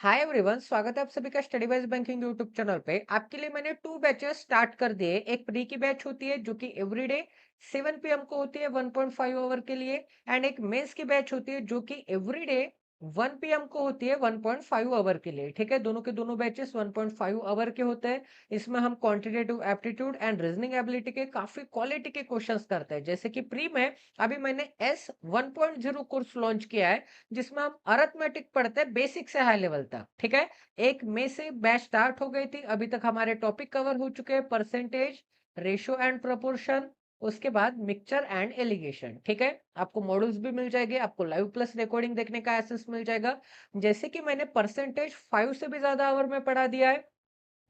Hi everyone, स्वागत है आप सभी का study wise banking YouTube channel पे। आपके लिए मैंने टू बैचेस स्टार्ट कर दिए। एक प्री की बैच होती है जो कि एवरीडे 7 PM को होती है 1.5 आवर के लिए, एंड एक मेंस की बैच होती है जो कि एवरीडे 1 PM को होती है 1.5 आवर के लिए। ठीक है, दोनों के दोनों बैचेस 1.5 आवर के होते हैं। इसमें हम quantitative aptitude and reasoning ability के काफी क्वालिटी के क्वेश्चंस करते हैं। जैसे कि प्री में अभी मैंने S 1.0 कोर्स लॉन्च किया है, जिसमें हम अरिथमेटिक पढ़ते हैं बेसिक से हाई लेवल तक। ठीक है, 1 मई से बैच स्टार्ट हो गई थी। अभी तक हमारे टॉपिक कवर हो चुके हैं: परसेंटेज, रेशियो एंड प्रोपोर्शन, उसके बाद मिक्सचर एंड एलिगेशन। ठीक है, आपको मॉड्यूल्स भी मिल जाएंगे, आपको लाइव प्लस रिकॉर्डिंग देखने का एक्सेस मिल जाएगा। जैसे कि मैंने परसेंटेज 5 से भी ज्यादा आवर में पढ़ा दिया है,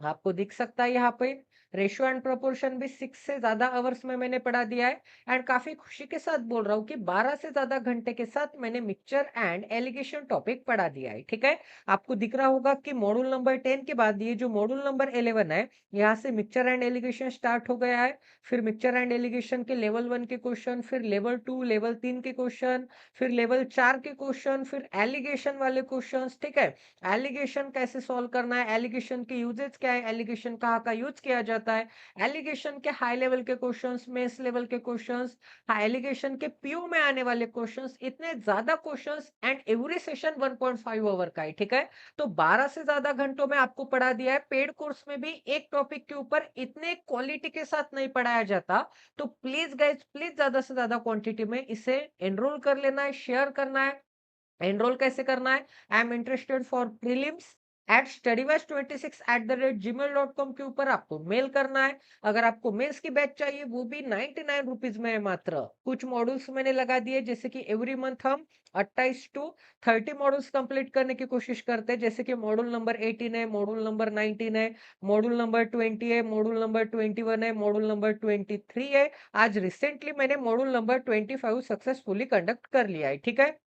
आपको दिख सकता है यहाँ पे। रेशियो एंड प्रोपोर्शन भी 6 से ज्यादा आवर्स में मैंने पढ़ा दिया है। एंड काफी खुशी के साथ बोल रहा हूँ कि 12 से ज्यादा घंटे के साथ मैंने मिक्सचर एंड एलिगेशन टॉपिक पढ़ा दिया है। ठीक है, आपको दिख रहा होगा कि मॉड्यूल नंबर 10 के बाद ये जो मॉड्यूल नंबर 11 है, यहाँ से मिक्सचर एंड एलिगेशन स्टार्ट हो गया है। फिर मिक्सचर एंड एलिगेशन के लेवल 1 के क्वेश्चन, फिर लेवल 2 लेवल 3 के क्वेश्चन, फिर लेवल 4 के क्वेश्चन, फिर एलिगेशन वाले क्वेश्चन। ठीक है, एलिगेशन कैसे सॉल्व करना है, एलिगेशन के यूजेस क्या है, एलिगेशन कहाँ का यूज किया जाता है, एलिगेशन के हाई लेवल के क्वेश्चंस, मेंस लेवल के क्वेश्चंस, हाँ एलिगेशन के पीओ में आने वाले क्वेश्चंस, इतने ज्यादा questions, and every session 1.5 hour का है। ठीक है, तो 12 से ज्यादा घंटों में आपको पढ़ा दिया है। पेड कोर्स में भी एक टॉपिक के ऊपर इतने क्वालिटी के साथ नहीं पढ़ाया जाता। तो प्लीज गाइज, प्लीज ज्यादा से ज्यादा क्वांटिटी में इसे एनरोल कर लेना है, शेयर करना है। एनरोल कैसे करना है? I am interested for prelims at studywas26@gmail.com के ऊपर आपको मेल करना है। अगर आपको मेंस की बैच चाहिए, वो भी 99 रुपीज में है मात्र। कुछ मॉड्यूल्स मैंने लगा दिए, जैसे कि एवरी मंथ हम 28 to 30 मॉड्यूल्स कंप्लीट करने की कोशिश करते हैं। जैसे कि मॉड्यूल नंबर 18 है, मॉड्यूल नंबर 19 है, मॉड्यूल नंबर 20 है, मॉड्यूल नंबर 21 है, मॉड्यूल नंबर 23 है। आज रिसेंटली मैंने मॉड्यूल नंबर 25 सक्सेसफुली कंडक्ट कर लिया है। ठीक है,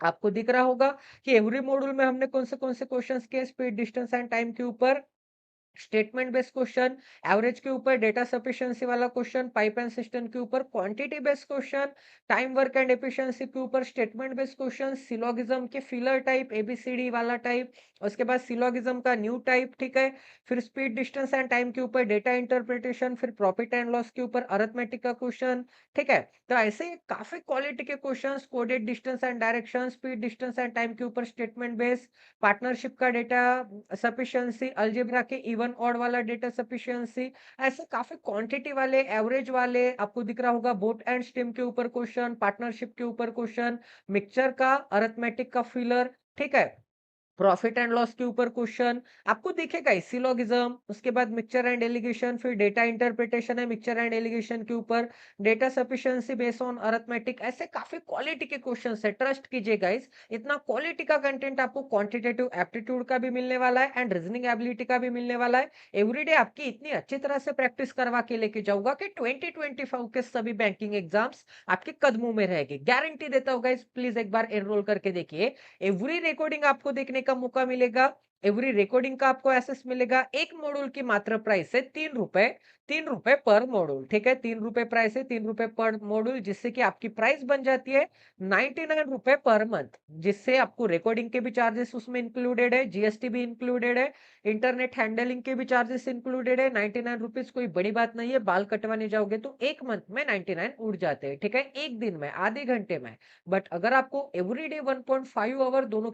आपको दिख रहा होगा कि एवरी मॉड्यूल में हमने कौन से क्वेश्चंस किए: स्पीड, डिस्टेंस एंड टाइम के ऊपर, स्टेटमेंट बेस्ड क्वेश्चन, एवरेज के ऊपर, डेटा सफिशिएंसी वाला क्वेश्चन, पाइप एंड सिस्टम के ऊपर, quantity based question, time work and efficiency के ऊपर, स्टेटमेंट बेस्ड क्वेश्चन, सिलोगिज्म के फिलर टाइप, एबीसीडी वाला टाइप, उसके बाद सिलोगिज्म का न्यू टाइप। ठीक है, फिर स्पीड, डिस्टेंस एंड टाइम के ऊपर डेटा इंटरप्रिटेशन, फिर प्रॉफिट एंड लॉस के ऊपर अरिथमेटिक का क्वेश्चन। ठीक है, तो ऐसे ही काफी क्वालिटी के questions, coded distance and direction, speed, distance and time के ऊपर स्टेटमेंट बेस्ड, पार्टनरशिप का डेटा सफिशिएंसी, अलजेब्रा के इवन ऑड वाला डेटा सफिशिएंसी, ऐसे काफी क्वांटिटी वाले, एवरेज वाले, आपको दिख रहा होगा बोट एंड स्टेम के ऊपर क्वेश्चन, पार्टनरशिप के ऊपर क्वेश्चन, मिक्सचर का, अरिथमेटिक का फिलर। ठीक है, प्रॉफिट एंड लॉस के ऊपर क्वेश्चन आपको दिखेगा, सिलोगिज्म, उसके बाद मिक्सचर एंड एलिगेशन, फिर डेटा इंटरप्रिटेशन है मिक्सचर एंड एलिगेशन के ऊपर, data sufficiency based on arithmetic. ऐसे काफी क्वालिटी के क्वेश्चंस है, ट्रस्ट कीजिए गाइस। इतना क्वालिटी का कंटेंट आपको क्वांटिटेटिव एप्टीट्यूड का भी मिलने वाला है एंड रीजनिंग एबिलिटी का भी मिलने वाला है। एवरीडे आपकी इतनी अच्छी तरह से प्रैक्टिस करवा के लेके जाऊंगा कि 2025 के सभी बैंकिंग एग्जाम्स आपके कदमों में रहेगी, गारंटी देता हूँ गाइस। प्लीज एक बार एनरोल करके देखिए। एवरी रिकॉर्डिंग आपको देखने का मौका मिलेगा, एवरी रिकॉर्डिंग का आपको एक्सेस मिलेगा। एक मॉड्यूल की मात्र प्राइस है 3 रुपए, 3 रुपए पर मॉड्यूल। ठीक है, 3 रुपए प्राइस है, 3 रुपए पर मॉड्यूल, जिससे कि आपकी प्राइस बन जाती है 99 रुपए पर मंथ, जिससे आपको रिकॉर्डिंग के भी चार्जेस उसमें इंक्लूडेड है, जीएसटी भी इंक्लूडेड है, इंटरनेट हैंडलिंग के भी चार्जेस इंक्लूडेड है। 99 रुपीज कोई बड़ी बात नहीं है। बाल कटवाने जाओगे तो एक मंथ में 99 उड़ जाते हैं। ठीक है, एक दिन में, आधे घंटे में। बट अगर आपको एवरीडे 1.5 आवर, दोनों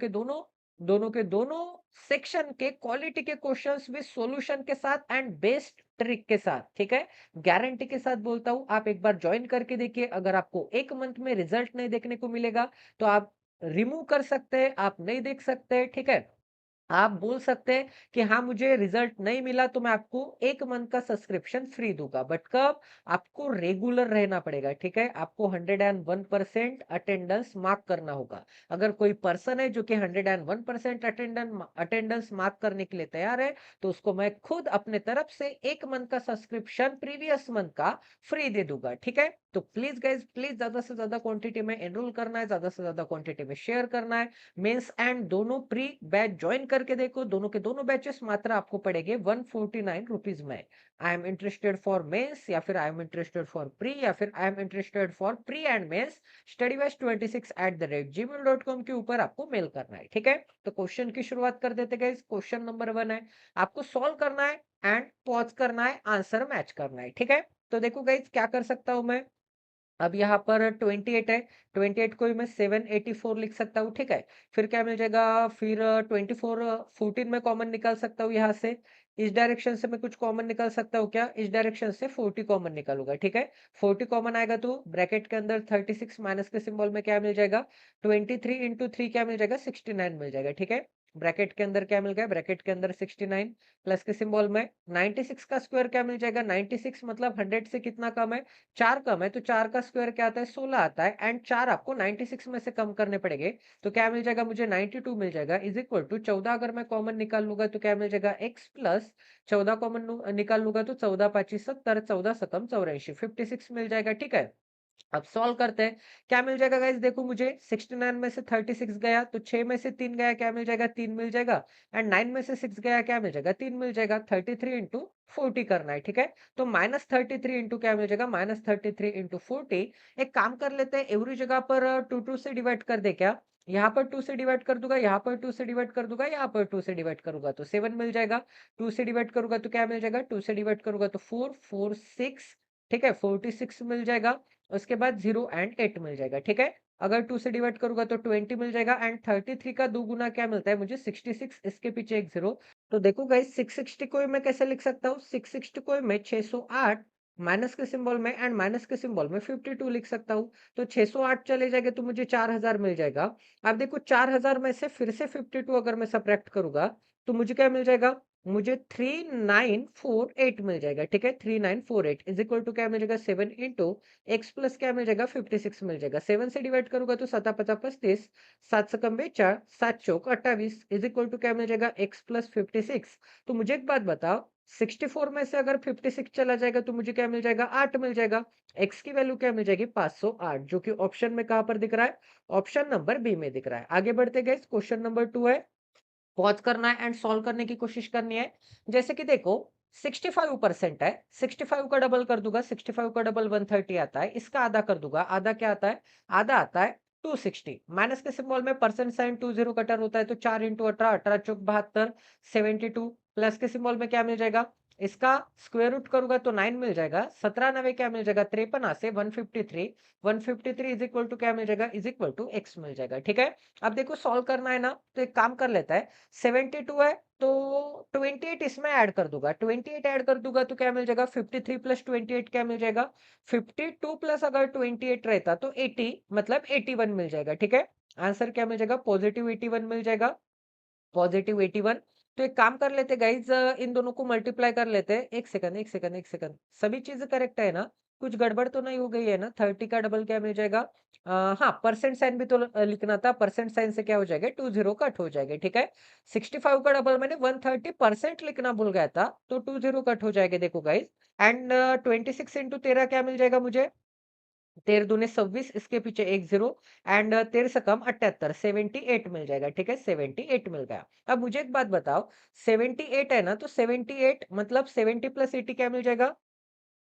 के दोनों सेक्शन के क्वालिटी के क्वेश्चंस विद सॉल्यूशन के साथ एंड बेस्ट ट्रिक के साथ, ठीक है, गारंटी के साथ बोलता हूं, आप एक बार ज्वाइन करके देखिए। अगर आपको एक मंथ में रिजल्ट नहीं देखने को मिलेगा तो आप रिमूव कर सकते हैं, आप नहीं देख सकते। ठीक है, आप बोल सकते हैं कि हाँ मुझे रिजल्ट नहीं मिला तो मैं आपको एक मंथ का सब्सक्रिप्शन फ्री दूंगा। बट कब? आपको रेगुलर रहना पड़ेगा। ठीक है, आपको 101% अटेंडेंस मार्क करना होगा। अगर कोई पर्सन है जो कि 101% अटेंडेंस मार्क करने के लिए तैयार है, तो उसको मैं खुद अपने तरफ से एक मंथ का सब्सक्रिप्शन प्रीवियस मंथ का फ्री दे दूंगा। ठीक है, तो प्लीज गाइज, प्लीज ज्यादा से ज्यादा क्वांटिटी में एनरोल करना है, ज्यादा से ज्यादा क्वांटिटी में शेयर करना है। मेंस एंड दोनों प्री बैच ज्वाइन कर करके देखो, दोनों के दोनों बैचेस मात्र आपको पड़ेंगे 149 रुपीज में। I am interested for mains, या फिर I am interested for pre, या फिर I am interested for pre and mains studyways26@gmail.com के ऊपर आपको मेल करना है। ठीक है, तो क्वेश्चन की शुरुआत कर देते हैं। क्वेश्चन नंबर 1 है, आपको सॉल्व करना है एंड पॉज करना है, आंसर मैच करना है। ठीक है, तो देखो गाइस क्या कर सकता हूं मैं। अब यहाँ पर 28 है, 28 को ही मैं 784 लिख सकता हूँ। ठीक है, फिर क्या मिल जाएगा, फिर 24 14 में कॉमन निकाल सकता हूँ यहाँ से। इस डायरेक्शन से मैं कुछ कॉमन निकाल सकता हूँ क्या, इस डायरेक्शन से 40 कॉमन निकालूंगा। ठीक है, 40 कॉमन आएगा तो ब्रैकेट के अंदर 36 माइनस के सिंबल में क्या मिल जाएगा, 23 इंटू 3 क्या मिल जाएगा, 69 मिल जाएगा। ठीक है, ब्रैकेट के अंदर क्या मिल गया, ब्रैकेट के अंदर 69 प्लस के सिंबल में 96 का स्क्वायर क्या मिल जाएगा, 96 मतलब 100 से कितना कम है, 4 कम है, तो 4 का स्क्वायर क्या आता है, 16 आता है, एंड 4 आपको 96 में से कम करने पड़ेंगे। तो क्या मिल जाएगा मुझे, 92 मिल जाएगा, इज इक्वल टू 14 अगर मैं कॉमन निकाल लूंगा तो क्या मिल जाएगा, x प्लस 14 कॉमन निकाल लूंगा तो 14 25 70, 14 सकम 84, 56 मिल जाएगा। ठीक है, अब सॉल्व करते हैं, क्या मिल जाएगा गाइस, देखो मुझे 69 में से 36 गया तो 6 में से 3 गया, क्या मिल जाएगा, 3 मिल जाएगा, एंड 9 में से 6 गया, क्या मिल जाएगा, 3 मिल जाएगा। 33 इंटू 40 करना है। ठीक है, तो -33 इंटू क्या मिल जाएगा, -33 इंटू 40। एक काम कर लेते हैं, एवरी जगह पर 2 से डिवाइड कर दे क्या, यहाँ पर 2 से डिवाइड कर दूंगा, यहाँ पर 2 से डिवाइड कर दूंगा, यहाँ पर 2 से डिवाइड करूंगा तो 7 मिल जाएगा। 2 से डिवाइड करूंगा तो क्या मिल जाएगा, 2 से डिवाइड करूंगा तो 4 4 6, ठीक है, 46 मिल जाएगा। उसके बाद 0 एंड 8 मिल जाएगा। ठीक है, अगर 2 से डिवाइड करूंगा तो 20 मिल जाएगा, एंड 33 का 2 गुना क्या मिलता है मुझे, 66, इसके पीछे एक 0। तो देखो गाइस 660 को मैं कैसे लिख सकता हूँ, 660 को मैं 608 माइनस के सिंबल में एंड माइनस के सिंबल में 52 लिख सकता हूँ। तो 608 चले जाएंगे तो मुझे 4000 मिल जाएगा। अब देखो 4000 में से फिर से 52 अगर मैं सब्ट्रैक्ट करूंगा तो मुझे क्या मिल जाएगा, मुझे 3948 मिल जाएगा। ठीक है, 3948 इज इक्वल टू क्या मिल जाएगा, 7 इंटू एक्स प्लस क्या मिल जाएगा, 56 मिल जाएगा। 7 से डिवाइड करूंगा तो 7 पचा 35, 7 सकम 4, 7 चौक 28 इज इक्वल टू क्या मिल जाएगा, एक्स प्लस 56। तो मुझे एक बात बताओ, 64 में से अगर 56 चला जाएगा तो मुझे क्या मिल जाएगा, 8 मिल जाएगा। एक्स की वैल्यू क्या मिल जाएगी, 508, जो कि ऑप्शन में कहां पर दिख रहा है, ऑप्शन नंबर बी में दिख रहा है। आगे बढ़ते गए, क्वेश्चन नंबर 2 है, पॉज करना है एंड सॉल्व करने की कोशिश करनी है। जैसे कि देखो 65% है, 65 का डबल कर दूंगा, 65 का डबल 130 आता है, इसका आधा कर दूंगा, आधा क्या आता है, आधा आता है 260। माइनस के सिंबल में परसेंट साइन 20 कटर होता है, तो 4 इंटू 18, 18 चौक 72, 72 प्लस के सिंबल में क्या मिल जाएगा, इसका स्क्वायर रूट करूंगा तो 9 मिल जाएगा। 17 नवे क्या मिल जाएगा, 53 से 153, 153 इज इक्वल टू क्या मिल जाएगा, इज इक्वल टू एक्स मिल जाएगा। ठीक है, अब देखो सॉल्व करना है ना, तो एक काम कर लेता है, 72 है तो 28 इसमें ऐड कर दूंगा, 28 ऐड कर दूंगा तो क्या मिल जाएगा, 53 प्लस 28 क्या मिल जाएगा, 52 प्लस अगर 28 रहता तो 80 मतलब 81 मिल जाएगा। ठीक है, आंसर क्या मिल जाएगा, पॉजिटिव 81 मिल जाएगा, पॉजिटिव 81। तो एक काम कर लेते गाइज, इन दोनों को मल्टीप्लाई कर लेते हैं। एक सेकंड, एक सेकंड, एक सेकंड, सभी चीजें करेक्ट है ना, कुछ गड़बड़ तो नहीं हो गई है ना। 30 का डबल क्या मिल जाएगा, हाँ परसेंट साइन भी तो लिखना था, परसेंट साइन से क्या हो जाएगा, 20 कट हो जाएगा। ठीक है, 65 का डबल मैंने 130% लिखना भूल गया था, तो 20 कट हो जाएगा। देखो गाइज, एंड 26 इंटू 13 क्या मिल जाएगा मुझे, 13 दूने 26, इसके पीछे एक 0, एंड 13 से कम 78, 78 मिल जाएगा। ठीक है, 78 मिल गया। अब मुझे एक बात बताओ, 78 है ना, तो 78 मतलब 70 प्लस 80 क्या मिल जाएगा,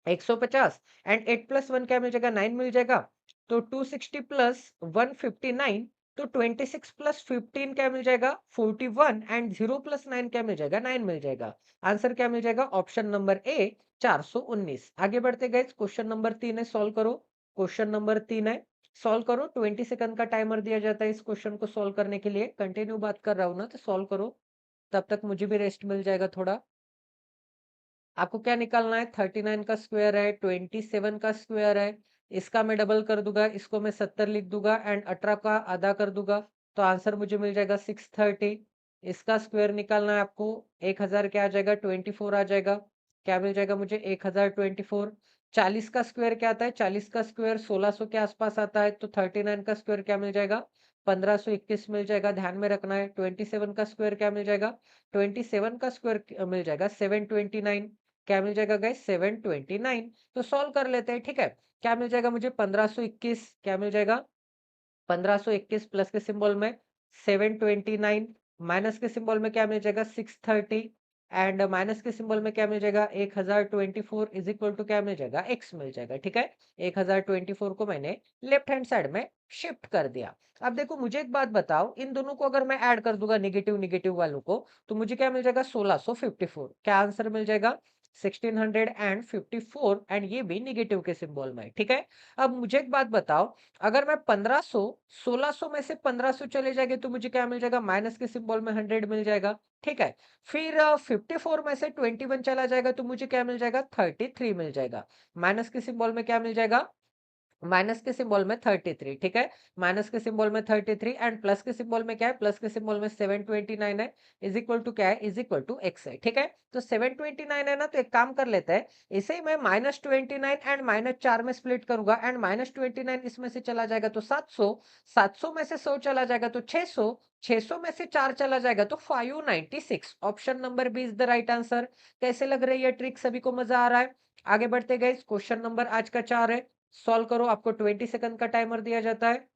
150, एंड 8 प्लस 1 क्या मिल जाएगा, 9 मिल जाएगा। तो 260 प्लस 159, तो 26 प्लस 15 क्या मिल जाएगा, 41, एंड 0 प्लस 9 क्या मिल जाएगा, 9 मिल जाएगा। आंसर क्या मिल जाएगा, ऑप्शन नंबर ए 419। आगे बढ़ते गए, क्वेश्चन नंबर 3 है, सॉल्व करो। क्वेश्चन नंबर 3 है, सॉल्व करो। 20 सेकंड का टाइमर दिया जाता है इस क्वेश्चन को सॉल्व करने के लिए। कंटिन्यू बात कर रहा हूं ना, तो सॉल्व करो, तब तक मुझे भी रेस्ट मिल जाएगा थोड़ा। आपको क्या निकालना है, 39 का स्क्वायर है, 27 का स्क्वायर है, इसका मैं डबल कर दूंगा, इसको मैं 70 लिख दूंगा, एंड 18 का आधा कर दूंगा, तो आंसर मुझे मिल जाएगा 630। इसका स्क्वायर निकालना है आपको, 1000 क्या आ जाएगा, 24 आ जाएगा, क्या मिल जाएगा मुझे, 1024। 40 का स्क्वायर क्या आता है, 40 का स्क्वायर 1600 के आसपास आता है, तो 39 का स्क्वायर क्या मिल जाएगा, 1521 मिल जाएगा, ध्यान में रखना है। 27 का स्क्वायर क्या मिल जाएगा, 27 का स्क्वायर मिल जाएगा 729, क्या मिल जाएगा गाइस, 729। तो सॉल्व कर लेते हैं। ठीक है, क्या मिल जाएगा मुझे, 1521 क्या मिल जाएगा, 1521 प्लस के सिंबल में 729 माइनस के सिंबल में क्या मिल जाएगा 630 एंड माइनस के सिंबल में क्या मिल जाएगा 1024 इज इक्वल टू क्या मिल जाएगा एक्स मिल जाएगा। ठीक है, 1024 को मैंने लेफ्ट हैंड साइड में शिफ्ट कर दिया। अब देखो मुझे एक बात बताओ, इन दोनों को अगर मैं ऐड कर दूंगा नेगेटिव नेगेटिव वालों को, तो मुझे क्या मिल जाएगा 1654। क्या आंसर मिल जाएगा 1654 एंड ये भी नेगेटिव के सिंबल में। ठीक है, अब मुझे एक बात बताओ, अगर मैं 1500 1600 में से 1500 चले जाएंगे तो मुझे क्या मिल जाएगा माइनस के सिंबल में 100 मिल जाएगा। ठीक है, फिर 54 में से 21 चला जाएगा तो मुझे क्या मिल जाएगा 33 मिल जाएगा। माइनस के सिंबल में क्या मिल जाएगा माइनस के सिंबल में 33। ठीक है, माइनस के सिंबल में 33 एंड प्लस के सिंबल में क्या है, प्लस के सिंबल में 729 है, इज इक्वल टू क्या है, इज इक्वल टू एक्स है। ठीक है, तो 729 है ना, तो एक काम कर लेते हैं, इसे ही मैं -29 एंड -4 में स्प्लिट करूंगा एंड -29 इसमें से चला जाएगा तो 700, 700 में से 100 चला जाएगा तो 600, 600 में से 4 चला जाएगा तो 596। Option number B is the right answer. कैसे लग रही है ट्रिक, सभी को मजा आ रहा है? आगे बढ़ते गए, क्वेश्चन नंबर आज का 4 है, सॉल्व करो, आपको 20 सेकंड का टाइमर दिया जाता है।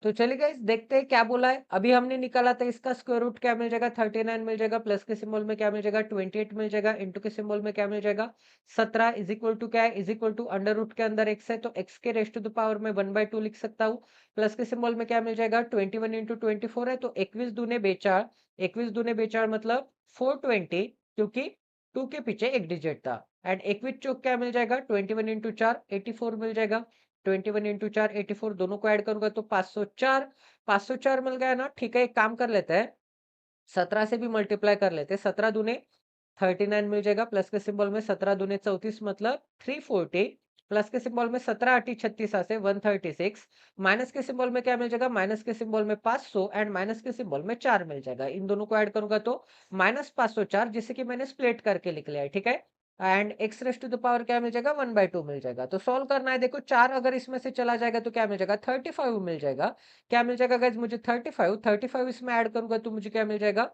तो चलिए गाइस देखते हैं क्या बोला है। अभी हमने निकाला था इसका स्क्वायर रूट, क्या मिल जाएगा 39 मिल जाएगा, प्लस के सिंबल में क्या मिल जाएगा 28 मिल जाएगा, इंटू के सिंबल में क्या मिल जाएगा 17 इज इक्वल टू क्या है, is equal to under root के अंदर एक्स है तो एक्स के रेस्ट टू द पावर में 1/2 लिख सकता हूँ। प्लस के सिंबल में क्या मिल जाएगा 21 इंटू 24 है तो 21 दूने बेचार, 21 दूने बेचार मतलब 420, क्योंकि 2 के पीछे एक डिजिट था। एंड 21 चौक क्या मिल जाएगा 21 इंटू 4 84 मिल जाएगा। 21 इंटू 4 84, दोनों को ऐड करूंगा तो 504, 504 मिल गया ना। ठीक है, एक काम कर लेते हैं, 17 से भी मल्टीप्लाई कर लेते हैं, 17 दूने 39 मिल जाएगा, प्लस के सिंबल में 17 दूने 34 मतलब 340, प्लस के सिंबल में 17 8 36 से 136, माइनस के सिंबल में क्या मिल जाएगा माइनस के सिंबल में 500 एंड माइनस के सिंबल में 4 मिल जाएगा। इन दोनों को ऐड करूंगा तो -504, जिसे कि मैंने स्प्लिट करके लिख लिया है। ठीक है, and X raise to the power क्या मिल जाएगा 1/2 मिल जाएगा। तो सॉल्व करना है, देखो 4 अगर इसमें से चला जाएगा तो क्या मिल जाएगा 35 मिल जाएगा। क्या मिल जाएगा गाइज मुझे 35 इसमें ऐड करूंगा तो मुझे क्या मिल जाएगा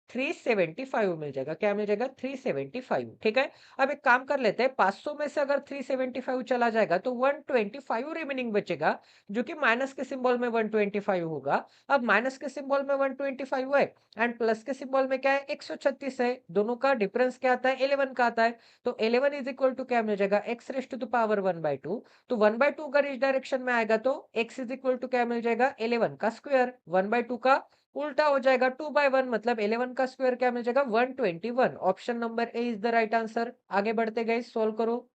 375 मिल जाएगा। क्या मिल जाएगा 375। ठीक है, अब एक काम कर लेते हैं, 500 में से अगर 375 चला जाएगा तो 125 रिमेनिंग बचेगा, जो कि माइनस के सिंबल में 125 होगा। अब माइनस के सिंबल में 125 है एंड प्लस के सिंबल में क्या है 136 है, दोनों का डिफरेंस क्या आता है 11 का आता है। तो 11 इज इक्वल टू क्या मिल जाएगा X raise to the power 1/2। तो 1/2 अगर इस डायरेक्शन में आएगा तो एक्स इज इक्वल टू क्या मिल जाएगा 11 का स्क्वायर, 1/2 का उल्टा हो जाएगा 2/1 मतलब 11 का स्क्वायर क्या मिल जाएगा 121। Option number A is the right answer. आगे बढ़ते गए, सोल्व करो।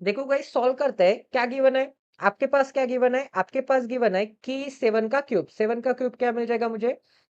देखो गाइस सॉल्व करते हैं, क्या गिवन है आपके पास, क्या गिवन है आपके पास, गिवन है कि 7 का क्यूब, 7 का क्यूब क्या मिल जाएगा मुझे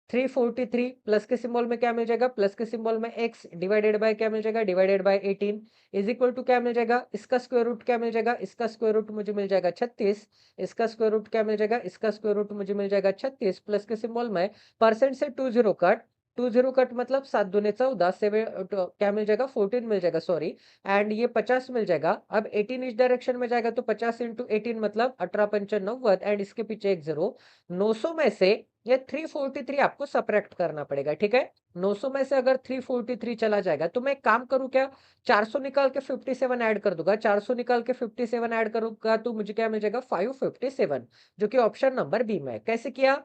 343, प्लस के सिंबल में क्या मिल जाएगा प्लस के सिंबल में x डिवाइडेड बाय क्या मिल जाएगा divided by 18 is equal to क्या मिल जाएगा, इसका स्क्वायर रूट क्या मिल जाएगा, इसका स्क्वायर रूट मुझे मिल जाएगा 36, इसका स्क्वायर रूट क्या मिल जाएगा, इसका स्क्वायर रूट मुझे मिल जाएगा 36, प्लस के सिंबल में परसेंट से 20 कट, 20 कट मतलब 7 दूने 14, 7 क्या मिल जाएगा 14 मिल जाएगा सॉरी, एंड ये 50 मिल जाएगा। अब 18 इस डायरेक्शन में जाएगा तो 50 इंटू 18 मतलब 18 पंचा 90 एंड इसके पीछे एक जीरो। 900 में से ये 343 आपको सब्ट्रैक्ट करना पड़ेगा। ठीक है, 900 में से अगर 343 चला जाएगा तो मैं एक काम करूं क्या, 400 निकाल के 57 ऐड कर दूंगा, 400 निकाल के 57 ऐड करूंगा तो मुझे क्या मिल जाएगा 557, जो कि ऑप्शन नंबर बी में है। कैसे किया,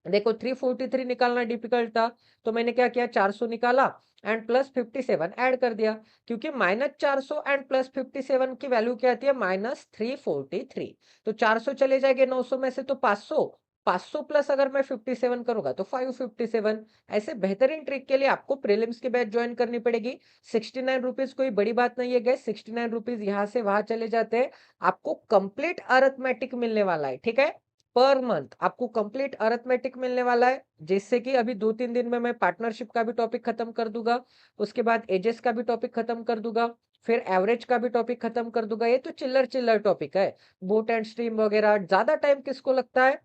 देखो 343 निकालना डिफिकल्ट था तो मैंने क्या किया 400 निकाला एंड प्लस 57 ऐड कर दिया, क्योंकि -400 एंड प्लस 57 की वैल्यू क्या आती है -343। तो 400 चले जाएंगे 900 में से तो 500, 500 प्लस अगर मैं 57 करूंगा तो 557। ऐसे बेहतरीन ट्रिक के लिए आपको प्रीलिम्स की बैच ज्वाइन करनी पड़ेगी। 69 रुपीज कोई बड़ी बात नहीं है गैस, 69 रुपीज यहाँ से वहां चले जाते हैं, आपको कंप्लीट अरिथमेटिक मिलने वाला है। ठीक है, पर मंथ आपको कंप्लीट अरिथमेटिक मिलने वाला है, जिससे कि अभी 2-3 दिन में मैं पार्टनरशिप का भी टॉपिक खत्म कर दूंगा, उसके बाद एजेस का भी टॉपिक खत्म कर दूंगा, फिर एवरेज का भी टॉपिक खत्म कर दूंगा। ये तो चिल्लर चिल्लर टॉपिक है। बोट एंड स्ट्रीम वगैरह ज्यादा टाइम किसको लगता है?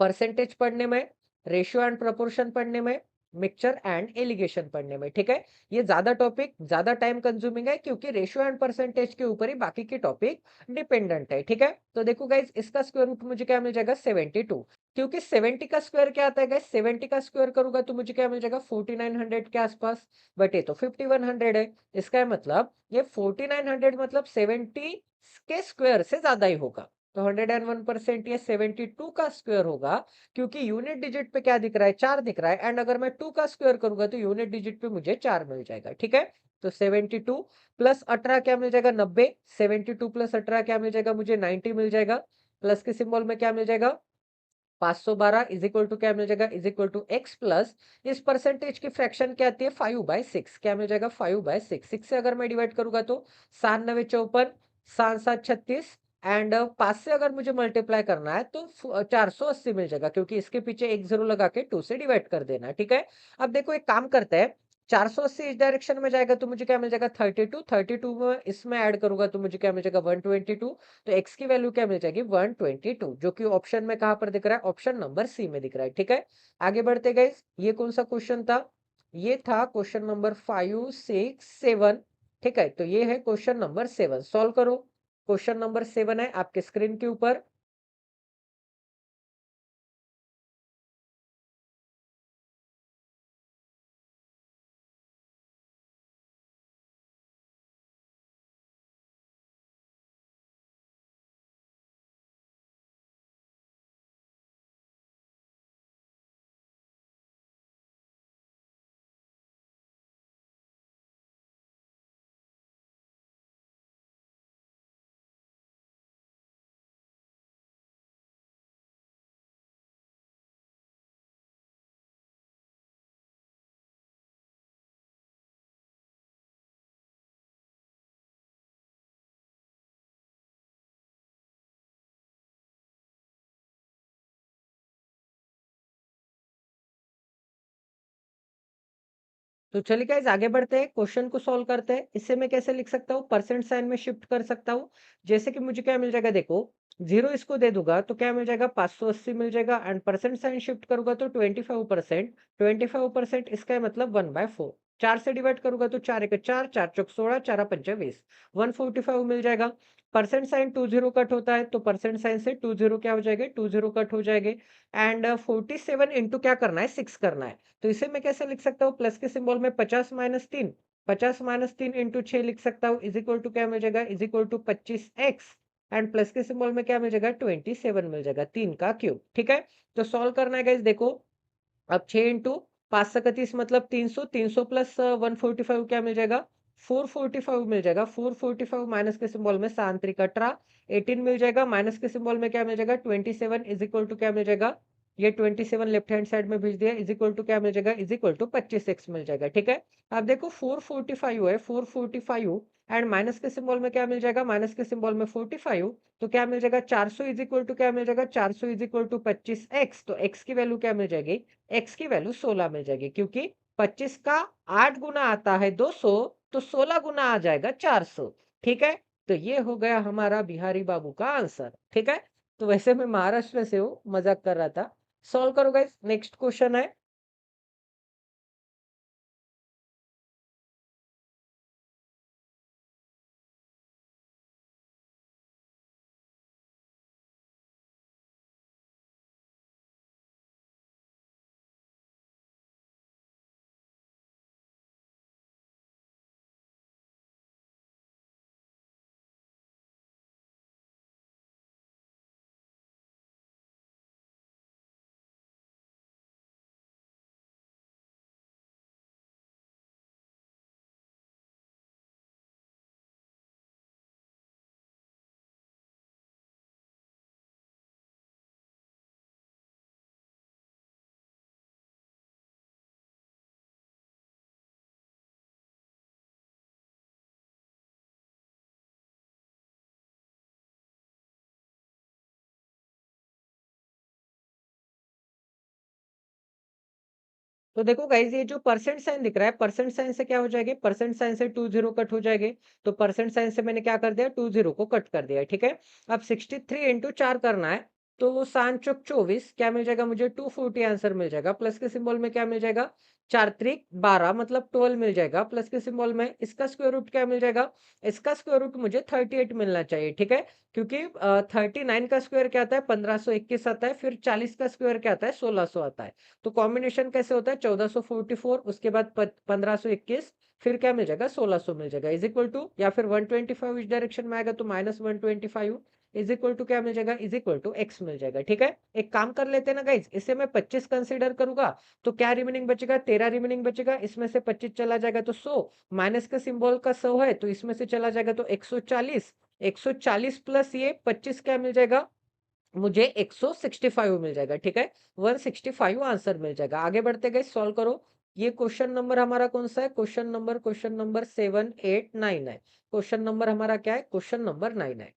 परसेंटेज पढ़ने में, रेशियो एंड प्रोपोर्शन पढ़ने में, मिक्सचर एंड एलिगेशन पढ़ने में, ठीक है। ये ज्यादा टॉपिक ज्यादा टाइम कंज्यूमिंग है, क्योंकि रेशियो एंड परसेंटेज के ऊपर ही बाकी के टॉपिक डिपेंडेंट है, ठीक है। तो देखो गाइज, इसका स्क्वायर रूट मुझे क्या मिल जाएगा? 72। क्योंकि 70 का स्क्वायर क्या आता है गाइज? 70 का स्क्वायर करूंगा तो मुझे क्या मिल जाएगा? 4900 के आसपास। बट ये तो 5100 है। इसका मतलब ये 4900 मतलब 70 के स्क्वायर से ज्यादा ही होगा। तो 101% ये 72 का स्क्वायर होगा, क्योंकि यूनिट डिजिट पे क्या दिख रहा है? 4 दिख रहा है। एंड अगर मैं 2 का स्क्वायर करूंगा तो यूनिट डिजिट पे मुझे 4 मिल जाएगा, ठीक है। तो 72 प्लस 18 क्या मिल जाएगा? 90। 72 प्लस 18 क्या मिल जाएगा? मुझे 90 मिल जाएगा। प्लस के सिंबल में क्या मिल जाएगा? 512 इज इक्वल टू क्या मिल जाएगा? Is equal to X plus इस परसेंटेज की फ्रैक्शन क्या आती है? 5/6। क्या मिल जाएगा? 5/6। 6 से अगर मैं डिवाइड करूंगा तो 7 9 54, 7 7 36। एंड 5 से अगर मुझे मल्टीप्लाई करना है तो 480 मिल जाएगा, क्योंकि इसके पीछे एक जीरो लगा के 2 से डिवाइड कर देना है, ठीक है। अब देखो एक काम करते हैं, 480 इस डायरेक्शन में जाएगा तो मुझे क्या मिल जाएगा? 32। 32 में इसमें ऐड करूंगा तो मुझे क्या मिल जाएगा? 122। तो x की वैल्यू क्या मिल जाएगी? 122, जो कि ऑप्शन में कहां पर दिख रहा है? ऑप्शन नंबर सी में दिख रहा है, ठीक है। आगे बढ़ते गए, ये कौन सा क्वेश्चन था? ये था क्वेश्चन नंबर 5 6 7, ठीक है। तो ये है क्वेश्चन नंबर 7। सॉल्व करो। क्वेश्चन नंबर 7 है आपके स्क्रीन के ऊपर। तो चलिए गाइस, आगे बढ़ते हैं, क्वेश्चन को सॉल्व करते हैं। इससे मैं कैसे लिख सकता हूँ? परसेंट साइन में शिफ्ट कर सकता हूँ। जैसे कि मुझे क्या मिल जाएगा? देखो, जीरो इसको दे दूंगा तो क्या मिल जाएगा? 580 मिल जाएगा। एंड परसेंट साइन शिफ्ट करूंगा तो 25%। 25% इसका है मतलब 1/4। 4 से डिवाइड करूंगा तो 4 एक 4, 4 चौक 16, 4 पंचे 20, 145 मिल जाएगा। परसेंट साइन 20 कट होता है, तो परसेंट साइन से 20 क्या हो जाएगा? 20 कट हो जाएंगे। एंड 47 इंटू क्या करना है? 6 करना है। तो इसे मैं कैसे लिख सकता हूँ? प्लस के सिंबल में 50-3, 50-3 इंटू 6 लिख सकता हूँ। इज इक्वल टू क्या मिल जाएगा? Is equal to 25x। And plus के सिंबल में क्या मिल जाएगा? 27 मिल जाएगा, 3 का क्यूब, ठीक है। तो सॉल्व करना है गाइस, देखो। अब 6 इंटू 5 37 मतलब 300, 300 प्लस 145 क्या मिल जाएगा? 445 मिल जाएगा। 445 माइनस के सिंबल में 7 3 18, 18 मिल जाएगा। माइनस के सिंबल में क्या मिल जाएगा? 27 इज इक्वल टू क्या मिल जाएगा? ये 27 लेफ्ट हैंड साइड में भेज दिया। इज इक्वल टू क्या मिल जाएगा? इज इक्वल टू 25x मिल जाएगा, ठीक है। अब देखो 445 है, 445 एंड माइनस के सिंबल में क्या मिल जाएगा? माइनस के सिंबल में 45, तो क्या मिल जाएगा? 400 इज इक्वल टू क्या मिल जाएगा? 400 इज इक्वल टू 25x। तो x की वैल्यू क्या मिल जाएगी? x की वैल्यू 16 मिल जाएगी, क्योंकि 25 का 8 गुना आता है 200, तो 16 गुना आ जाएगा 400, ठीक है। तो ये हो गया हमारा बिहारी बाबू का आंसर, ठीक है। तो वैसे मैं महाराष्ट्र से हूँ, मजाक कर रहा था। सॉल्व करो गाइस, नेक्स्ट क्वेश्चन है। तो देखो गाइस, ये जो परसेंट साइन दिख रहा है, परसेंट साइन से क्या हो जाएगा, परसेंट साइन से 2 जीरो कट हो जाएंगे। तो परसेंट साइन से मैंने क्या कर दिया, 2 जीरो को कट कर दिया, ठीक है। अब 63 इंटू 4 करना है, तो 7 चौक 24 क्या मिल जाएगा मुझे, 240 आंसर मिल जाएगा। प्लस के सिंबल में क्या मिल जाएगा, 4 त्रिक 12 मतलब 12 मिल जाएगा। प्लस के सिंबल में इसका स्क्वायर रूट क्या मिल जाएगा, इसका स्क्वायर रूट मुझे 38 मिलना चाहिए, ठीक है। क्योंकि 39 का स्क्वायर क्या आता है, 1521 आता है, फिर 40 का स्क्वायर क्या आता है, 1600 आता है। तो कॉम्बिनेशन कैसे होता है, 1444 उसके बाद 1521, फिर क्या मिल जाएगा, 1600 मिल जाएगा, इज इक्वल टू, या फिर 125 इस डायरेक्शन में आएगा तो -125 इज इक्वल टू क्या मिल जाएगा, इज इक्वल टू एक्स मिल जाएगा, ठीक है। एक काम कर लेते हैं ना गाइज, इसे मैं 25 कंसीडर करूंगा तो क्या रिमेनिंग बचेगा, 13 रिमेनिंग बचेगा। इसमें से 25 चला जाएगा तो 100, माइनस का सिंबल का 100 है तो इसमें से चला जाएगा तो 140, 140 प्लस ये 25 क्या मिल जाएगा मुझे, 165 मिल जाएगा, ठीक है। 165 आंसर मिल जाएगा। आगे बढ़ते गए, सॉल्व करो। ये क्वेश्चन नंबर हमारा कौन सा है, क्वेश्चन नंबर 7 8 9 है। क्वेश्चन नंबर हमारा क्या है, क्वेश्चन नंबर 9 है।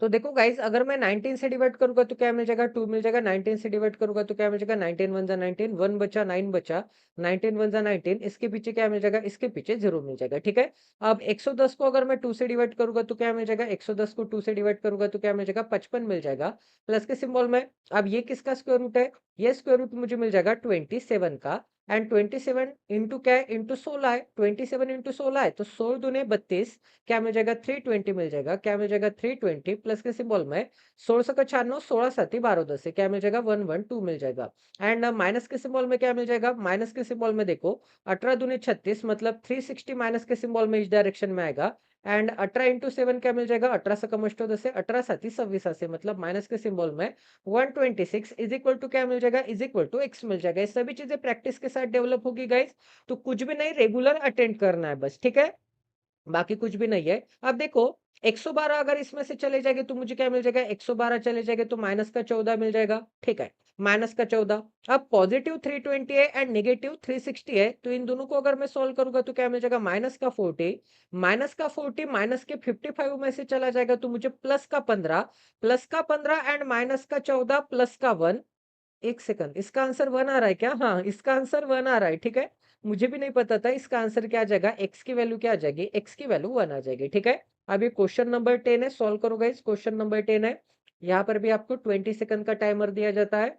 तो देखो गाइस, अगर मैं 19 से डिवाइड करूंगा तो क्या मिल जाएगा, 2 मिल जाएगा। 19 से डिवाइड करूंगा तो क्या मिल जाएगा, 19 वन जा 19, 1 बचा 9 बचा, 19 वन जा 19, इसके पीछे क्या मिल जाएगा, इसके पीछे 0 मिल जाएगा, ठीक है। अब 110 को अगर मैं 2 से डिवाइड करूंगा तो क्या मिल जाएगा, 110 को 2 से डिवाइड करूंगा तो क्या मिल जाएगा, 55 मिल जाएगा। प्लस के सिंबल में, अब ये किसका स्क्वायर रूट है, ये स्क्वायर रूट मुझे मिल जाएगा 27 का। एंड 27 इंटू क्या है, इंटू 16 है। 27 इंटू 16 है तो 16 दूने 32, क्या मिल जाएगा, 320 मिल जाएगा। क्या मिल जाएगा, 320 प्लस के सिंबल में 16 का 96, 16 साथी 12 10 से क्या मिल जाएगा, 112 मिल जाएगा। एंड माइनस के सिंबल में क्या मिल जाएगा, माइनस के सिंबल में देखो, 18 दूनी 36 मतलब 360 माइनस के सिंबल में इस डायरेक्शन में आएगा। एंड 18 इंटू 7 क्या मिल जाएगा, 18 से कम 18 से 18 साथी 26 से मतलब माइनस के सिंबल में 126 इज इक्वल टू क्या मिल जाएगा, इज इक्वल टू एक्स मिल जाएगा। ये सभी चीजें प्रैक्टिस के साथ डेवलप होगी गाइस। तो कुछ भी नहीं, रेगुलर अटेंड करना है बस, ठीक है। बाकी कुछ भी नहीं है। अब देखो, 112 अगर इसमें से चले जाएंगे तो मुझे क्या मिल जाएगा, 112 चले जाएंगे तो माइनस का 14 मिल जाएगा, ठीक है। माइनस का 14। अब पॉजिटिव 320 है एंड नेगेटिव 360 है, तो इन दोनों को अगर मैं सोल्व करूंगा तो क्या मिल जाएगा, माइनस का 40, माइनस का 40 माइनस के 55 में से चला जाएगा तो मुझे प्लस का 15, प्लस का 15 एंड माइनस का 14 प्लस का 1। एक सेकंड, इसका आंसर 1 आ रहा है क्या, हाँ इसका आंसर 1 आ रहा है, ठीक है। मुझे भी नहीं पता था इसका आंसर क्या आ जाएगा, एक्स की वैल्यू क्या आ जाएगी, एक्स की वैल्यू 1 आ जाएगी, ठीक है। अब ये क्वेश्चन नंबर 10 है, सॉल्व करोगे, इस क्वेश्चन नंबर 10 है। यहाँ पर भी आपको 20 सेकंड का टाइमर दिया जाता है।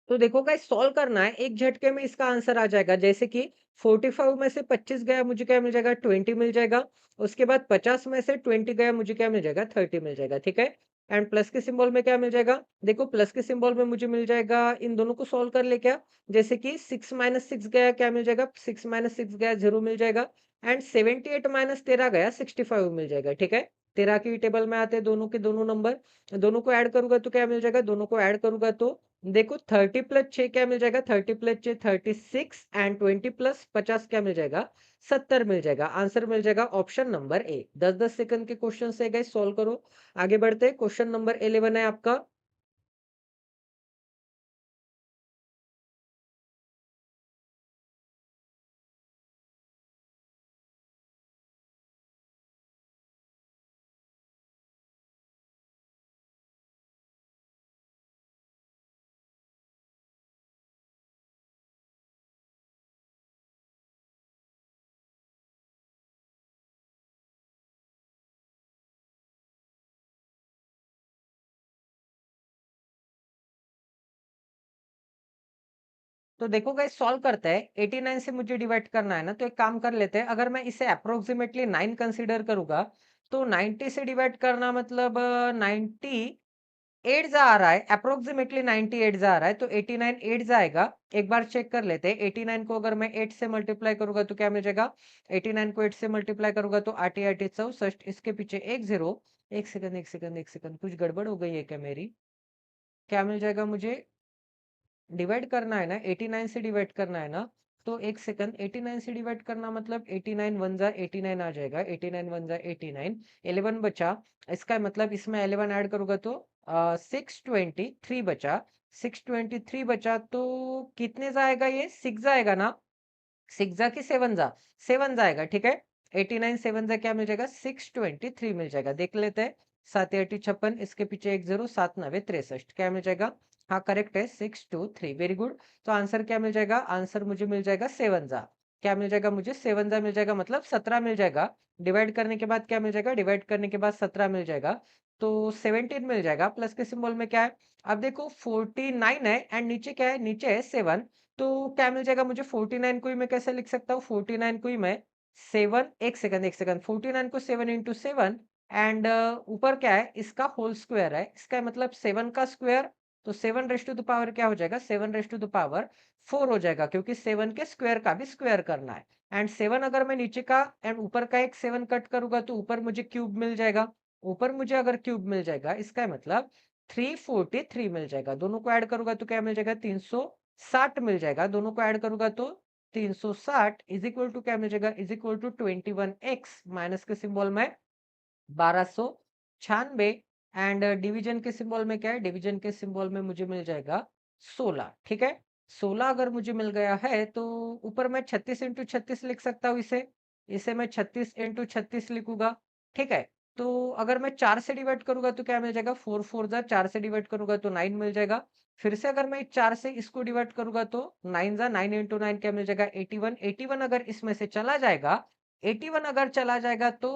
तो देखो गाइस, सॉल्व करना है, एक झटके में इसका आंसर आ जाएगा। जैसे कि 45 में से 25 गया, मुझे क्या मिल जाएगा, 20 मिल जाएगा। उसके बाद 50 में से 20 गया, मुझे क्या मिल जाएगा, 30 मिल जाएगा, ठीक है। एंड प्लस के सिंबल में क्या मिल जाएगा, देखो प्लस के सिंबल में मुझे मिल जाएगा, इन दोनों को सॉल्व कर ले क्या, जैसे कि 6 माइनस 6 गया, क्या मिल जाएगा, 6 माइनस 6 गया, 0 मिल जाएगा। एंड 78 माइनस 13 गया, 65 मिल जाएगा, ठीक है। 13 की टेबल में आते हैं दोनों के दोनों नंबर, दोनों को ऐड करूंगा तो क्या मिल जाएगा, दोनों को ऐड करूंगा तो देखो 30 प्लस 6 क्या मिल जाएगा, 30 प्लस 6 36 एंड 20 प्लस 50 क्या मिल जाएगा, 70 मिल जाएगा। आंसर मिल जाएगा ऑप्शन नंबर ए। 10-10 सेकंड के क्वेश्चन है गाइस, सॉल्व करो। आगे बढ़ते हैं, क्वेश्चन नंबर 11 है आपका। तो देखो गाइस सॉल्व करते हैं। 89 से मुझे डिवाइड करना है ना, तो एक काम कर लेते हैं। अगर मैं इसे अप्रोक्सीमेटली 9 कंसीडर करूंगा तो 90 से डिवाइड करना मतलब 98 जा आ रहा है, अप्रोक्सीमेटली 98 जा आ रहा है, तो 89 8 जाएगा। एक बार चेक कर लेते हैं। 89 को अगर मैं 8 से मल्टीप्लाई करूंगा तो क्या मिल जाएगा? 89 को 8 से मल्टीप्लाई करूंगा तो 8 8 64, इसके पीछे एक जीरो। एक सेकंड एक सेकंड एक सेकंड, कुछ गड़बड़ हो गई है क्या मेरी? क्या मिल जाएगा मुझे? डिवाइड करना है ना, 89 से डिवाइड करना है ना, तो एक सेकंड। 89 से डिवाइड करना मतलब 89 वन जा 89 आ जाएगा। 89 वन जा 89, 11 बचा। इसका मतलब इसमें 11 ऐड करूंगा तो 623 बचा। 623 बचा तो कितने जाएगा? ये 6 जाएगा ना? 6 जा कि 7 जा? 7 जाएगा, ठीक है। 89 7 जा क्या मिल जाएगा? 623 मिल जाएगा। देख लेते हैं। 7 8 56, इसके पीछे एक जीरो, 7 9 63, क्या मिल जाएगा? हाँ करेक्ट है, 623, वेरी गुड। तो आंसर क्या मिल जाएगा? आंसर मुझे मिल जाएगा 7 जा। क्या मिल जाएगा मुझे? 7 जा मिल जाएगा, मतलब 17 मिल जाएगा। डिवाइड करने के बाद क्या मिल जाएगा? डिवाइड करने के बाद 17 मिल जाएगा, तो 17 मिल जाएगा। प्लस के सिंबल में क्या है? अब देखो 49 है एंड नीचे क्या है? नीचे है 7। तो क्या मिल जाएगा मुझे? 49 को ही मैं कैसे लिख सकता हूँ? 49 को ही मैं 7, एक सेकंड एक सेकंड, 49 को 7 इंटू 7 एंड ऊपर क्या है? इसका होल स्क्वायर है। इसका मतलब 7 का स्क्वायर, तो 7 रेस टू द पावर क्या हो जाएगा? 7 रेस टू द पावर 4 हो जाएगा, क्योंकि 7 के स्क्वायर का भी स्क्वायर करना है। एंड 7 अगर मैं नीचे का एंड ऊपर का एक 7 कट करूंगा तो ऊपर मुझे क्यूब मिल जाएगा। ऊपर मुझे अगर क्यूब मिल जाएगा, इसका मतलब 343 मिल जाएगा। दोनों को ऐड करूंगा तो क्या मिल जाएगा? 360 मिल जाएगा। दोनों को ऐड करूंगा तो 360 इज इक्वल टू क्या मिल जाएगा? Is equal to 21x, minus के सिंबल में 1296 एंड डिवीजन के सिंबल में क्या है? डिवीजन के सिंबल में मुझे मिल जाएगा 16, ठीक है। 16 अगर मुझे मिल गया है तो ऊपर मैं 36 इंटू 36 लिख सकता हूँ। इसे इसे मैं 36 इंटू 36 लिखूंगा, ठीक है। तो अगर मैं 4 से डिवाइड करूंगा तो क्या मिल जाएगा? 4 4 जा 4 से डिवाइड करूंगा तो 9 मिल जाएगा। फिर से अगर मैं 4 से इसको डिवाइड करूंगा तो 9 जा 9 इंटू 9 क्या मिल जाएगा? 81। 81 अगर इसमें से चला जाएगा, 81 अगर चला जाएगा तो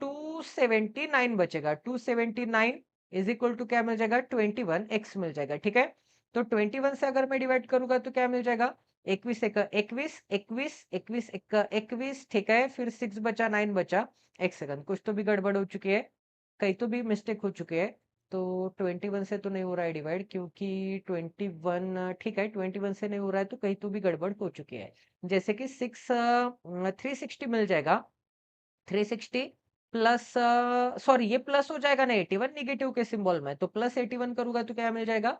279 बचेगा। 279 इज इक्वल टू क्या मिल जाएगा? 21x मिल जाएगा, ठीक है। तो 21 से अगर मैं डिवाइड करूंगा तो क्या मिल जाएगा? 21 एक 21 21 21 एक 21, ठीक है। फिर 6 बचा 9 बचा। एक सेकंड, कुछ तो भी गड़बड़ हो चुकी है, कहीं तो भी मिस्टेक हो चुकी है। तो 21 से तो नहीं हो रहा है डिवाइड, क्योंकि 21, ठीक है, 21 से नहीं हो रहा है तो कहीं तो भी गड़बड़ हो चुकी है। जैसे कि 360 मिल जाएगा। 360 प्लस, सॉरी ये प्लस हो जाएगा ना 81 निगेटिव के सिंबल में, तो प्लस 81 करूंगा तो क्या मिल जाएगा?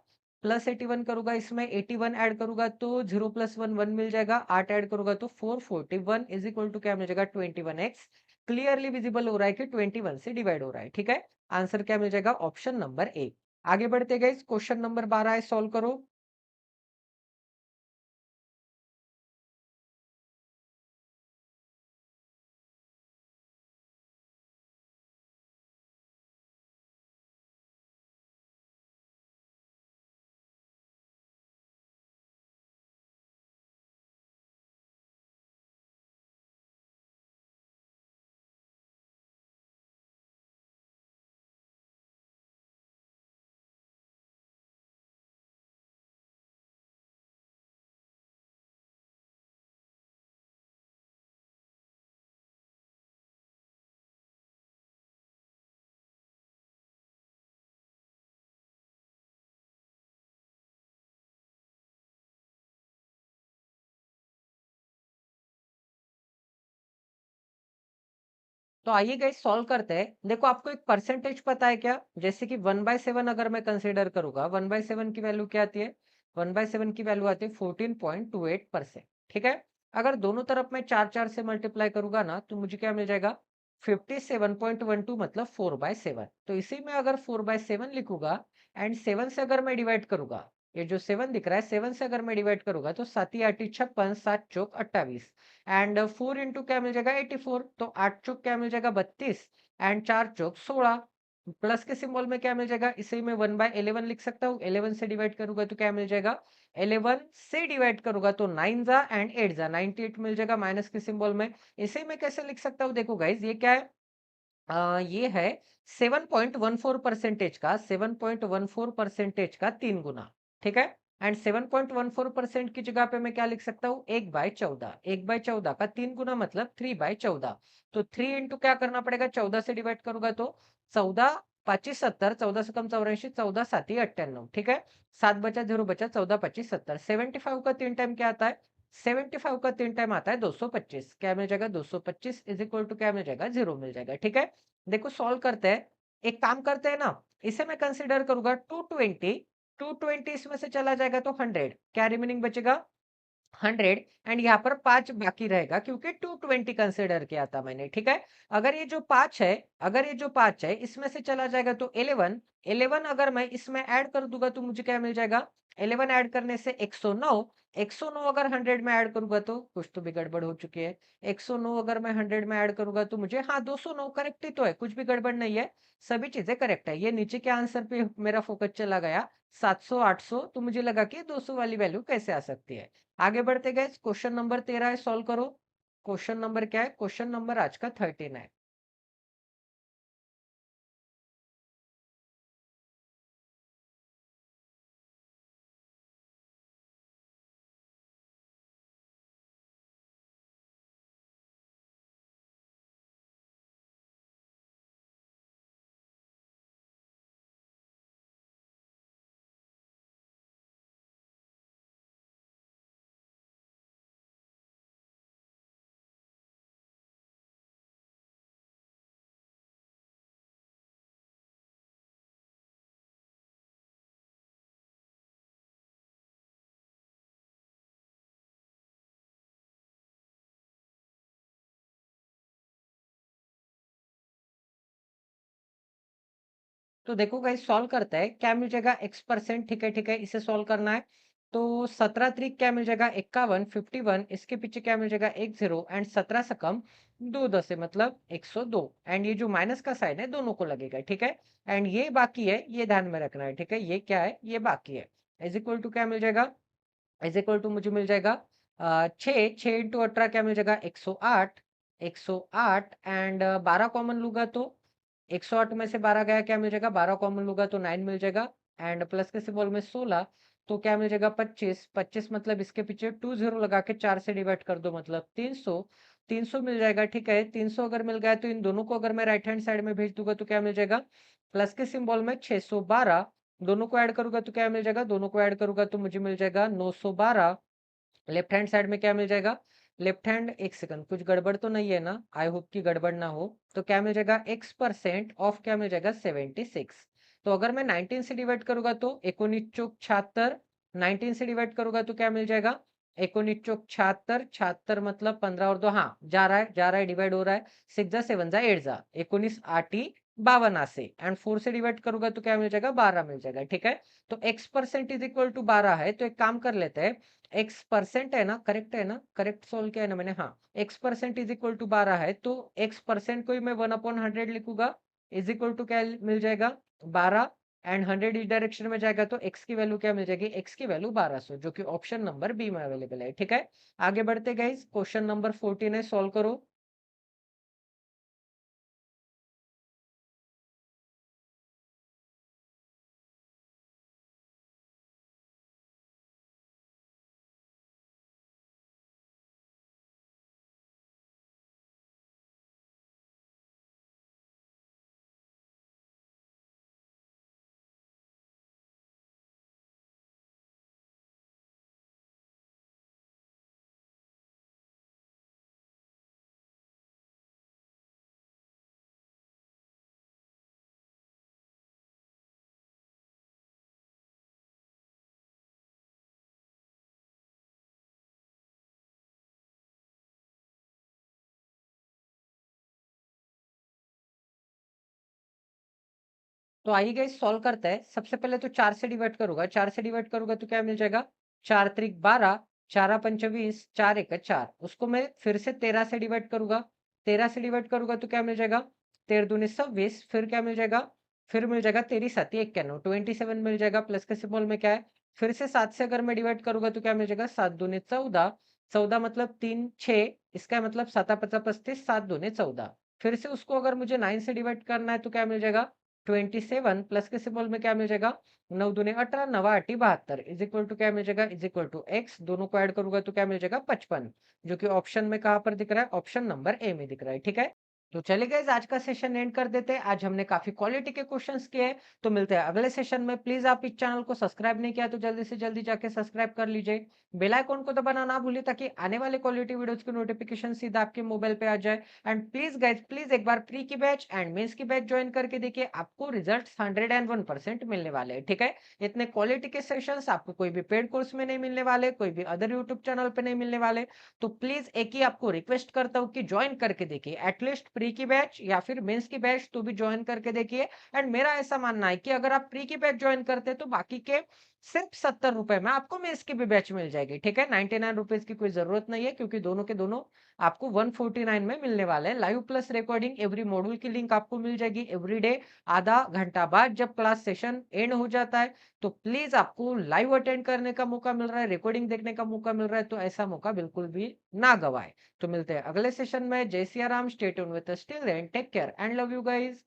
प्लस 81 करूंगा, इसमें 81 ऐड करूंगा तो 0 प्लस 1 1 मिल जाएगा। 8 ऐड करूंगा तो 441 इज इक्वल टू क्या मिल जाएगा? 21x। क्लियरली विजिबल हो रहा है कि 21 से डिवाइड हो रहा है, ठीक है। आंसर क्या मिल जाएगा? Option number A. आगे बढ़ते गए, क्वेश्चन नंबर 12 है, सॉल्व करो। तो आइए गाइस सॉल्व करते हैं। देखो आपको एक परसेंटेज पता है क्या? जैसे कि 1/7 अगर मैं कंसीडर करूंगा, 1/7 की वैल्यू क्या आती है? 1/7 की वैल्यू आती है 14.28%, ठीक है। अगर दोनों तरफ मैं 4 4 से मल्टीप्लाई करूंगा ना, तो मुझे क्या मिल जाएगा? 57.12, मतलब 4/7। तो इसी में अगर 4/7 लिखूंगा एंड 7 से अगर मैं डिवाइड करूंगा, ये जो 7 दिख रहा है, 7 से अगर मैं डिवाइड करूंगा तो 7 8 56, 7 चौक 28 एंड 4 इंटू क्या मिल जाएगा? 84। तो 8 चौक क्या मिल जाएगा? 32 एंड 4 चौक 16। प्लस के सिंबल में क्या मिल जाएगा? इसे मैं 1/11 लिख सकता हूँ। 11 से डिवाइड करूंगा तो क्या मिल जाएगा? 11 से डिवाइड करूंगा तो 9 जा एंड 8 जा 98 मिल जाएगा, माइनस के सिंबल में। इसे मैं कैसे लिख सकता हूँ? देखो गाइज ये क्या है? ये है 7.14 परसेंटेज का 7.14 परसेंटेज का 3 गुना, ठीक है। एंड 7.14% की जगह पे मैं क्या लिख सकता हूँ, 1/14। 1/14 का 3 गुना मतलब 3/14। तो 3 इंटू क्या करना पड़ेगा, 14 से डिवाइड करूंगा तो 14 25 70, 14 से कम 84, 14 7 98। ठीक है, 7 बचा 0 बचा, 14 25 70। 75 का 3 टाइम क्या आता है, 75 का 3 टाइम आता है 225। क्या मिल जाएगा, 225 इज इक्वल टू क्या मिल जाएगा, 0 मिल जाएगा। ठीक है, देखो सॉल्व करते हैं। एक काम करते हैं ना, इसे मैं कंसिडर करूंगा 220। 220 इसमें से चला जाएगा तो 100, क्या रिमेनिंग बचेगा, 100। एंड यहाँ पर 5 बाकी रहेगा क्योंकि 220 कंसिडर किया था मैंने। ठीक है, अगर ये जो 5 है, अगर ये जो 5 है इसमें से चला जाएगा तो 11। 11 अगर मैं इसमें ऐड कर दूंगा तो मुझे क्या मिल जाएगा, 11 ऐड करने से 109। 109 अगर 100 में ऐड करूंगा तो कुछ तो भी गड़बड़ हो चुकी है। 109 अगर मैं 100 में ऐड करूंगा तो मुझे, हाँ 209 करेक्ट ही तो है, कुछ भी गड़बड़ नहीं है, सभी चीजें करेक्ट है। ये नीचे के आंसर पे मेरा फोकस चला गया 700 800, तो मुझे लगा कि 200 वाली वैल्यू कैसे आ सकती है। आगे बढ़ते गए, क्वेश्चन नंबर 13 है, सॉल्व करो। क्वेश्चन नंबर क्या है, क्वेश्चन नंबर आज का 13 है। तो देखो गाइस, सॉल्व करते हैं, क्या मिल जाएगा, x%। ठीक है, ठीक है, इसे सॉल्व करना है। तो 17 त्रिक क्या मिल जाएगा, 51, 51, इसके पीछे क्या मिल जाएगा, 1 0। एंड 17 से कम 2 10 है मतलब 102। एंड ये जो माइनस का साइन है दोनों को लगेगा। ठीक है, एंड ये बाकी है, ये ध्यान में रखना है। ठीक है, ये क्या है, ये बाकी है। इज इक्वल टू क्या मिल जाएगा, इज इक्वल टू मुझे मिल जाएगा 6 इंटू 18 क्या मिल जाएगा, 108। 108 एंड 12 कॉमन लूंगा तो 108 में से 12 गया, क्या मिल जाएगा, 12 कॉमन लूंगा तो 9 मिल जाएगा। एंड प्लस के सिंबल में 16, तो क्या मिल जाएगा, 25। 25 मतलब इसके पीछे 2 0 लगा के 4 से डिवाइड कर दो मतलब 300। 300 मिल जाएगा। ठीक है, 300 अगर मिल गया तो इन दोनों को अगर मैं राइट हैंड साइड में भेज दूंगा तो क्या मिल जाएगा, प्लस के सिंबल में 612। दोनों को ऐड करूंगा तो क्या मिल जाएगा, दोनों को ऐड करूंगा तो मुझे मिल जाएगा 912। लेफ्ट हैंड साइड में क्या मिल जाएगा, लेफ्ट हैंड, एक सेकंड, कुछ गड़बड़ तो नहीं है ना, आई होप कि गड़बड़ ना हो। तो क्या मिल जाएगा, x% ऑफ क्या मिल जाएगा, 76। तो अगर मैं 19 से डिवाइड करूंगा तो 19 चौक 76। 19 से डिवाइड करूंगा तो क्या मिल जाएगा, 19 चौक 76। 76 मतलब 15 और 2, हाँ जा रहा है, जा रहा है, डिवाइड हो रहा है। 6 जा 7 जा 8 जा 19 8 ही 52 से। एंड 4 से डिवाइड करूंगा तो क्या मिल जाएगा, 12 मिल जाएगा। ठीक है, तो x% इज इक्वल टू 12 है। तो एक काम कर लेते हैं, x% है ना, करेक्ट है ना, करेक्ट सोल्व किया है ना मैंने, हाँ। x% इज इक्वल टू 12 है, तो x% को ही मैं 1/100 लिखूंगा। इज इक्वल टू क्या मिल जाएगा, 12। एंड 100 इस डायरेक्शन में जाएगा तो x की वैल्यू क्या मिल जाएगी, x की वैल्यू 1200, जो कि ऑप्शन नंबर बी में अवेलेबल है। ठीक है, आगे बढ़ते गए, क्वेश्चन नंबर 14 है, सॉल्व करो। तो आइए गाइस, सॉल्व करते हैं। सबसे पहले तो 4 से डिवाइड करूंगा, 4 से डिवाइड करूंगा तो क्या मिल जाएगा, 4 त्रिक 12, 4 पंच 20, 4 एक 4। उसको मैं फिर से 13 से डिवाइड करूंगा। 13 से डिवाइड करूंगा तो क्या मिल जाएगा, 13 दूनी 26। फिर क्या मिल जाएगा, फिर मिल जाएगा 13 7 91, 27 मिल जाएगा। प्लस के सिंबल में क्या है, फिर से 7 से अगर मैं डिवाइड करूंगा तो क्या मिल जाएगा, 7 दूनी 14। 14 मतलब 3 6, इसका मतलब 7 50 35, 7 दूनी 14। फिर से उसको अगर मुझे 9 से डिवाइड करना है तो क्या मिल जाएगा, 27 प्लस के सिंबल में क्या मिल जाएगा, 9 दूनी 18, 9 8 72 इज इक्वल टू क्या मिल जाएगा, इज इक्वल टू एक्स, दोनों को ऐड करूंगा तो क्या मिल जाएगा 55, जो कि ऑप्शन में कहां पर दिख रहा है, ऑप्शन नंबर ए में दिख रहा है। ठीक है, तो चलिए गाइस आज का सेशन एंड कर देते हैं। आज हमने काफी क्वालिटी के क्वेश्चंस किए हैं, तो मिलते हैं अगले सेशन में। प्लीज आप इस चैनल को सब्सक्राइब नहीं किया तो जल्दी से जल्दी जाके सब्सक्राइब कर लीजिए, बेल आइकॉन को दबाना ना भूलिए ताकि आने वाले क्वालिटी वीडियोस की नोटिफिकेशन सीधा आपके मोबाइल पे आ जाए। एंड प्लीज गाइज, प्लीज एक बार प्री की बैच एंड मेंस की बैच ज्वाइन करके देखिए, आपको रिजल्ट 101% मिलने वाले हैं। ठीक है, इतने क्वालिटी के सेशंस आपको कोई भी पेड कोर्स में नहीं मिलने वाले, कोई भी अदर यूट्यूब चैनल पे नहीं मिलने वाले। तो प्लीज एक ही आपको रिक्वेस्ट करता हूँ कि ज्वाइन करके देखिए, एटलीस्ट प्री की बैच या फिर मेंस की बैच तो भी ज्वाइन करके देखिए। एंड मेरा ऐसा मानना है कि अगर आप प्री की बैच ज्वाइन करते हैं तो बाकी के सिर्फ 70 रुपए में आपको मेंस की भी बैच मिल जाएगी। ठीक है, 99 रुपीज की कोई जरूरत नहीं है, क्योंकि दोनों के दोनों आपको 149 में मिलने वाले हैं। Live plus recording every module की लिंक आपको मिल जाएगी एवरी डे, आधा घंटा बाद जब क्लास सेशन एंड हो जाता है। तो प्लीज आपको लाइव अटेंड करने का मौका मिल रहा है, रिकॉर्डिंग देखने का मौका मिल रहा है, तो ऐसा मौका बिल्कुल भी ना गवाए। तो मिलते हैं अगले सेशन में। जय Siya Ram, stay tuned with us, till then take care and love you guys.